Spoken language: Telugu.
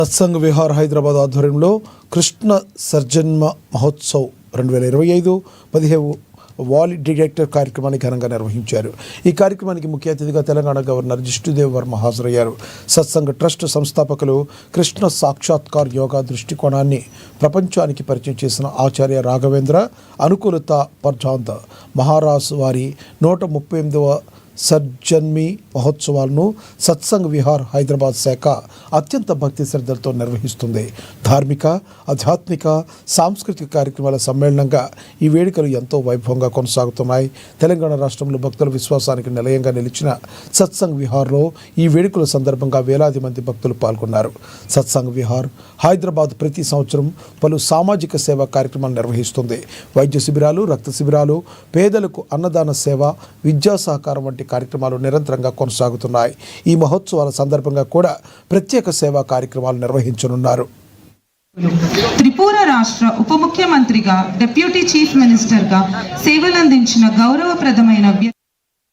సత్సంగ్ విహార్ హైదరాబాద్ ఆధ్వర్యంలో కృష్ణ సర్జన్మ మహోత్సవ్ 2025 15 వాల్ డిటెక్టర్ కార్యక్రమాన్ని ఘనంగా నిర్వహించారు. ఈ కార్యక్రమానికి ముఖ్య అతిథిగా తెలంగాణ గవర్నర్ జిష్ణుదేవ్ వర్మ హాజరయ్యారు. సత్సంగ్ ట్రస్ట్ సంస్థాపకులు కృష్ణ సాక్షాత్కార్ యోగా దృష్టికోణాన్ని ప్రపంచానికి పరిచయం చేసిన ఆచార్య రాఘవేంద్ర అనుకూలత పర్జాంత్ మహారాజ్ వారి 138వ సర్జన్మి మహోత్సవాలను సత్సంగ్ విహార్ హైదరాబాద్ శాఖ అత్యంత భక్తి శ్రద్ధలతో నిర్వహిస్తుంది. ధార్మిక, ఆధ్యాత్మిక, సాంస్కృతిక కార్యక్రమాల సమ్మేళనంగా ఈ వేడుకలు ఎంతో వైభవంగా కొనసాగుతున్నాయి. తెలంగాణ రాష్ట్రంలో భక్తుల విశ్వాసానికి నిలయంగా నిలిచిన సత్సంగ్ విహార్లో ఈ వేడుకల సందర్భంగా వేలాది మంది భక్తులు పాల్గొన్నారు. సత్సంగ్ విహార్ హైదరాబాద్ ప్రతి సంవత్సరం పలు సామాజిక సేవా కార్యక్రమాలు నిర్వహిస్తుంది. వైద్య శిబిరాలు, రక్త శిబిరాలు, పేదలకు అన్నదాన సేవ, విద్యా సహకారం వంటి కార్యక్రమాలు నిరంతరంగా కొనసాగుతున్నాయి. ఈ మహోత్సవాల సందర్భంగా కూడా ప్రత్యేక సేవా కార్యక్రమాలు నిర్వహించనున్నారు. త్రిపుర రాష్ట్ర ఉప ముఖ్యమంత్రిగా, డిప్యూటీ చీఫ్ మినిస్టర్గా సేవలందించిన గౌరవప్రదమైన